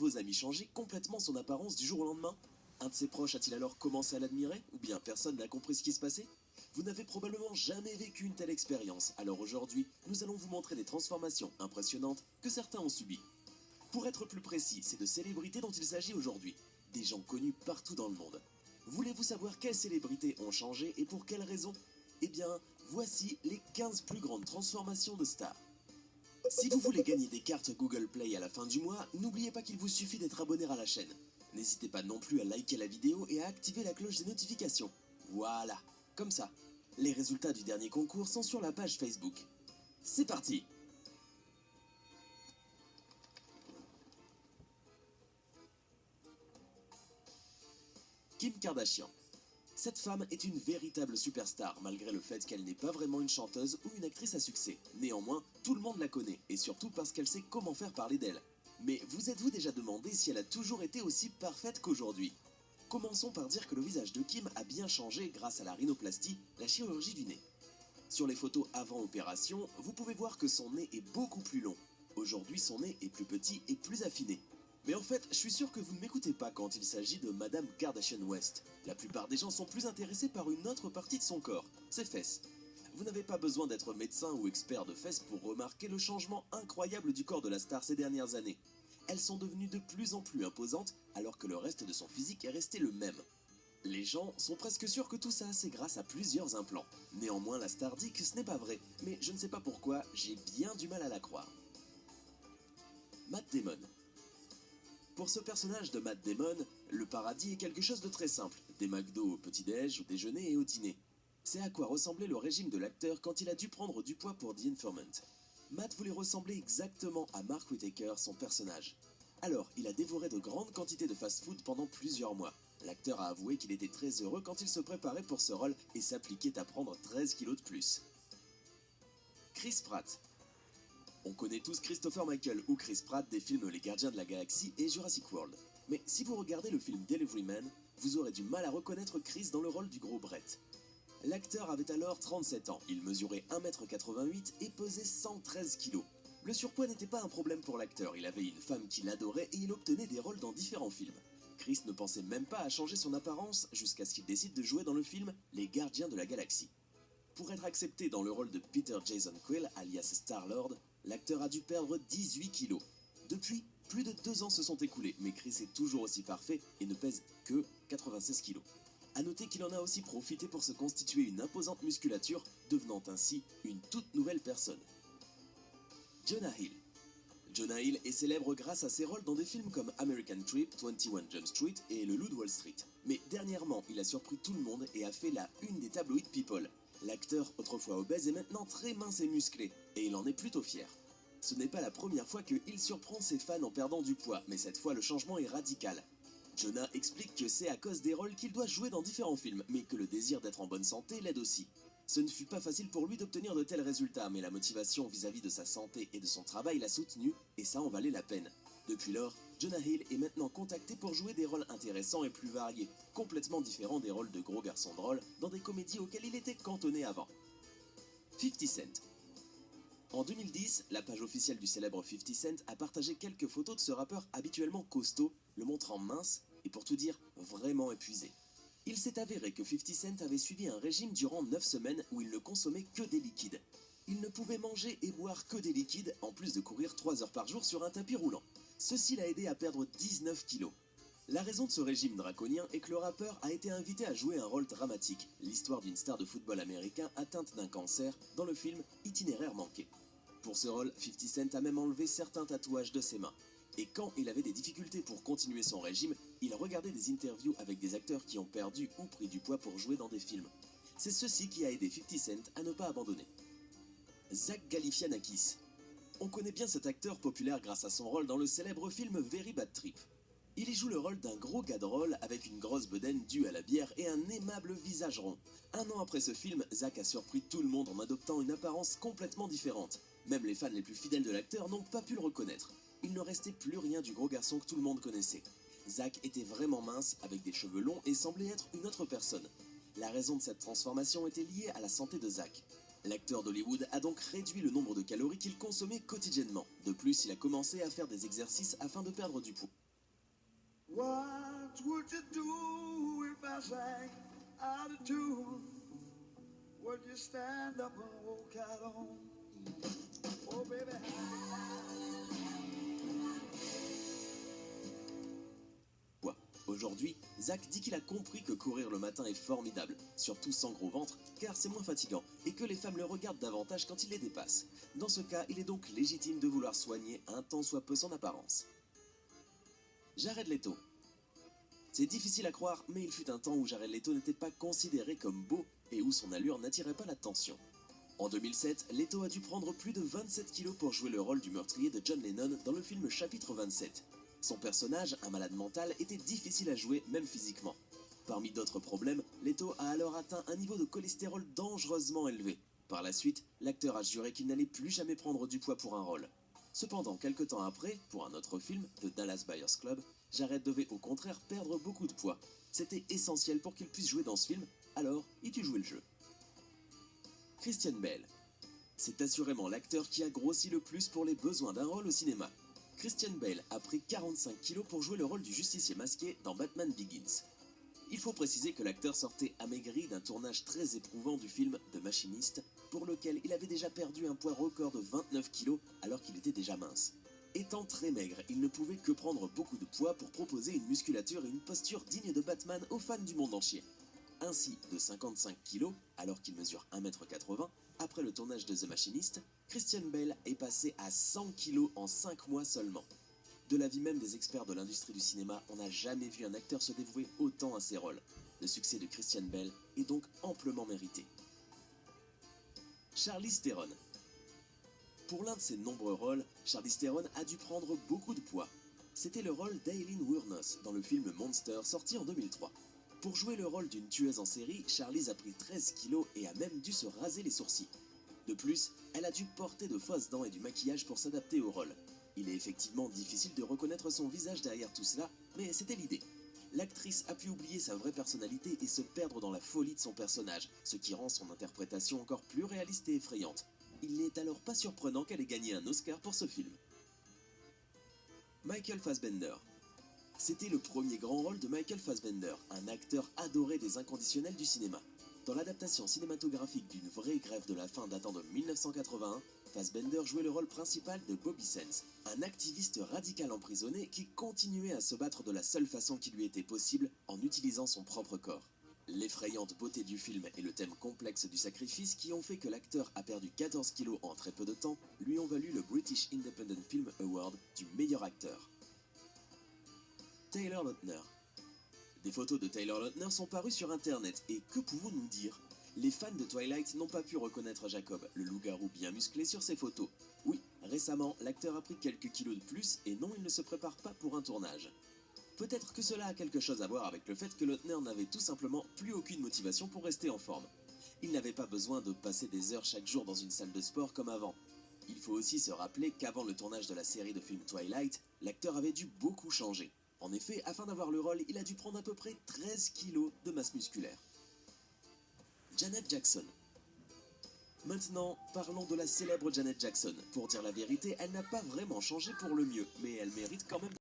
nouveaux amis changé complètement son apparence du jour au lendemain? Un de ses proches a-t-il alors commencé à l'admirer? Ou bien personne n'a compris ce qui se passait? Vous n'avez probablement jamais vécu une telle expérience, alors aujourd'hui, nous allons vous montrer des transformations impressionnantes que certains ont subies. Pour être plus précis, c'est de célébrités dont il s'agit aujourd'hui, des gens connus partout dans le monde. Voulez-vous savoir quelles célébrités ont changé et pour quelles raisons? Eh bien, voici les 15 plus grandes transformations de stars. Si vous voulez gagner des cartes Google Play à la fin du mois, n'oubliez pas qu'il vous suffit d'être abonné à la chaîne. N'hésitez pas non plus à liker la vidéo et à activer la cloche des notifications. Voilà, comme ça. Les résultats du dernier concours sont sur la page Facebook. C'est parti! Kim Kardashian. Cette femme est une véritable superstar, malgré le fait qu'elle n'est pas vraiment une chanteuse ou une actrice à succès. Néanmoins, tout le monde la connaît, et surtout parce qu'elle sait comment faire parler d'elle. Mais vous êtes-vous déjà demandé si elle a toujours été aussi parfaite qu'aujourd'hui? Commençons par dire que le visage de Kim a bien changé grâce à la rhinoplastie, la chirurgie du nez. Sur les photos avant opération, vous pouvez voir que son nez est beaucoup plus long. Aujourd'hui, son nez est plus petit et plus affiné. Mais en fait, je suis sûr que vous ne m'écoutez pas quand il s'agit de Madame Kardashian-West. La plupart des gens sont plus intéressés par une autre partie de son corps, ses fesses. Vous n'avez pas besoin d'être médecin ou expert de fesses pour remarquer le changement incroyable du corps de la star ces dernières années. Elles sont devenues de plus en plus imposantes alors que le reste de son physique est resté le même. Les gens sont presque sûrs que tout ça c'est grâce à plusieurs implants. Néanmoins, la star dit que ce n'est pas vrai, mais je ne sais pas pourquoi, j'ai bien du mal à la croire. Matt Damon. Pour ce personnage de Matt Damon, le paradis est quelque chose de très simple, des McDo au petit-déj, au déjeuner et au dîner. C'est à quoi ressemblait le régime de l'acteur quand il a dû prendre du poids pour The Informant. Matt voulait ressembler exactement à Mark Whittaker, son personnage. Alors, il a dévoré de grandes quantités de fast-food pendant plusieurs mois. L'acteur a avoué qu'il était très heureux quand il se préparait pour ce rôle et s'appliquait à prendre 13 kilos de plus. Chris Pratt. On connaît tous Christopher Michael ou Chris Pratt des films Les Gardiens de la Galaxie et Jurassic World. Mais si vous regardez le film Delivery Man, vous aurez du mal à reconnaître Chris dans le rôle du gros Brett. L'acteur avait alors 37 ans, il mesurait 1m88 et pesait 113 kg. Le surpoids n'était pas un problème pour l'acteur, il avait une femme qui l'adorait et il obtenait des rôles dans différents films. Chris ne pensait même pas à changer son apparence jusqu'à ce qu'il décide de jouer dans le film Les Gardiens de la Galaxie. Pour être accepté dans le rôle de Peter Jason Quill, alias Star-Lord, l'acteur a dû perdre 18 kilos. Depuis, plus de 2 ans se sont écoulés, mais Chris est toujours aussi parfait et ne pèse que 96 kilos. A noter qu'il en a aussi profité pour se constituer une imposante musculature, devenant ainsi une toute nouvelle personne. Jonah Hill. Jonah Hill est célèbre grâce à ses rôles dans des films comme American Trip, 21 Jump Street et Le Loup de Wall Street. Mais dernièrement, il a surpris tout le monde et a fait la une des tabloïds People. L'acteur, autrefois obèse, est maintenant très mince et musclé, et il en est plutôt fier. Ce n'est pas la première fois que Hill surprend ses fans en perdant du poids, mais cette fois le changement est radical. Jonah explique que c'est à cause des rôles qu'il doit jouer dans différents films, mais que le désir d'être en bonne santé l'aide aussi. Ce ne fut pas facile pour lui d'obtenir de tels résultats, mais la motivation vis-à-vis de sa santé et de son travail l'a soutenu, et ça en valait la peine. Depuis lors, Jonah Hill est maintenant contacté pour jouer des rôles intéressants et plus variés, complètement différents des rôles de gros garçon drôle dans des comédies auxquelles il était cantonné avant. 50 Cent. En 2010, la page officielle du célèbre 50 Cent a partagé quelques photos de ce rappeur habituellement costaud, le montrant mince et pour tout dire, vraiment épuisé. Il s'est avéré que 50 Cent avait suivi un régime durant 9 semaines où il ne consommait que des liquides. Il ne pouvait manger et boire que des liquides, en plus de courir 3 heures par jour sur un tapis roulant. Ceci l'a aidé à perdre 19 kilos. La raison de ce régime draconien est que le rappeur a été invité à jouer un rôle dramatique, l'histoire d'une star de football américain atteinte d'un cancer, dans le film Itinéraire manqué. Pour ce rôle, 50 Cent a même enlevé certains tatouages de ses mains. Et quand il avait des difficultés pour continuer son régime, il regardait des interviews avec des acteurs qui ont perdu ou pris du poids pour jouer dans des films. C'est ceci qui a aidé 50 Cent à ne pas abandonner. Zach Galifianakis. On connaît bien cet acteur populaire grâce à son rôle dans le célèbre film Very Bad Trip. Il y joue le rôle d'un gros gars drôle avec une grosse bedaine due à la bière et un aimable visage rond. Un an après ce film, Zach a surpris tout le monde en adoptant une apparence complètement différente. Même les fans les plus fidèles de l'acteur n'ont pas pu le reconnaître. Il ne restait plus rien du gros garçon que tout le monde connaissait. Zach était vraiment mince, avec des cheveux longs et semblait être une autre personne. La raison de cette transformation était liée à la santé de Zach. L'acteur d'Hollywood a donc réduit le nombre de calories qu'il consommait quotidiennement. De plus, il a commencé à faire des exercices afin de perdre du poids. What would you do if I sang out of tune? Would you stand up and walk out on? Oh, baby. Aujourd'hui, Zach dit qu'il a compris que courir le matin est formidable, surtout sans gros ventre, car c'est moins fatigant, et que les femmes le regardent davantage quand il les dépasse. Dans ce cas, il est donc légitime de vouloir soigner un tant soit peu son apparence. Jared Leto. C'est difficile à croire, mais il fut un temps où Jared Leto n'était pas considéré comme beau et où son allure n'attirait pas l'attention. En 2007, Leto a dû prendre plus de 27 kilos pour jouer le rôle du meurtrier de John Lennon dans le film Chapitre 27. Son personnage, un malade mental, était difficile à jouer, même physiquement. Parmi d'autres problèmes, Leto a alors atteint un niveau de cholestérol dangereusement élevé. Par la suite, l'acteur a juré qu'il n'allait plus jamais prendre du poids pour un rôle. Cependant, quelque temps après, pour un autre film, The Dallas Buyers Club, Jared devait au contraire perdre beaucoup de poids. C'était essentiel pour qu'il puisse jouer dans ce film, alors il dut jouer le jeu. Christian Bale. C'est assurément l'acteur qui a grossi le plus pour les besoins d'un rôle au cinéma. Christian Bale a pris 45 kilos pour jouer le rôle du justicier masqué dans Batman Begins. Il faut préciser que l'acteur sortait amaigri d'un tournage très éprouvant du film The Machinist, pour lequel il avait déjà perdu un poids record de 29 kilos alors qu'il était déjà mince. Étant très maigre, il ne pouvait que prendre beaucoup de poids pour proposer une musculature et une posture digne de Batman aux fans du monde entier. Ainsi, de 55 kilos, alors qu'il mesure 1m80, après le tournage de The Machinist, Christian Bale est passé à 100 kilos en 5 mois seulement. De l'avis même des experts de l'industrie du cinéma, on n'a jamais vu un acteur se dévouer autant à ses rôles. Le succès de Christian Bale est donc amplement mérité. Charlize Theron. Pour l'un de ses nombreux rôles, Charlize Theron a dû prendre beaucoup de poids. C'était le rôle d'Aileen Wuornos dans le film Monster sorti en 2003. Pour jouer le rôle d'une tueuse en série, Charlize a pris 13 kilos et a même dû se raser les sourcils. De plus, elle a dû porter de fausses dents et du maquillage pour s'adapter au rôle. Il est effectivement difficile de reconnaître son visage derrière tout cela, mais c'était l'idée. L'actrice a pu oublier sa vraie personnalité et se perdre dans la folie de son personnage, ce qui rend son interprétation encore plus réaliste et effrayante. Il n'est alors pas surprenant qu'elle ait gagné un Oscar pour ce film. Michael Fassbender. C'était le premier grand rôle de Michael Fassbender, un acteur adoré des inconditionnels du cinéma. Dans l'adaptation cinématographique d'une vraie grève de la faim datant de 1981, Fassbender jouait le rôle principal de Bobby Sands, un activiste radical emprisonné qui continuait à se battre de la seule façon qui lui était possible en utilisant son propre corps. L'effrayante beauté du film et le thème complexe du sacrifice qui ont fait que l'acteur a perdu 14 kilos en très peu de temps lui ont valu le British Independent Film Award du meilleur acteur. Taylor Lautner. Des photos de Taylor Lautner sont parues sur internet et que pouvons-nous dire? Les fans de Twilight n'ont pas pu reconnaître Jacob, le loup-garou bien musclé sur ces photos. Oui, récemment, l'acteur a pris quelques kilos de plus et non, il ne se prépare pas pour un tournage. Peut-être que cela a quelque chose à voir avec le fait que Lautner n'avait tout simplement plus aucune motivation pour rester en forme. Il n'avait pas besoin de passer des heures chaque jour dans une salle de sport comme avant. Il faut aussi se rappeler qu'avant le tournage de la série de films Twilight, l'acteur avait dû beaucoup changer. En effet, afin d'avoir le rôle, il a dû prendre à peu près 13 kilos de masse musculaire. Janet Jackson. Maintenant, parlons de la célèbre Janet Jackson. Pour dire la vérité, elle n'a pas vraiment changé pour le mieux, mais elle mérite quand même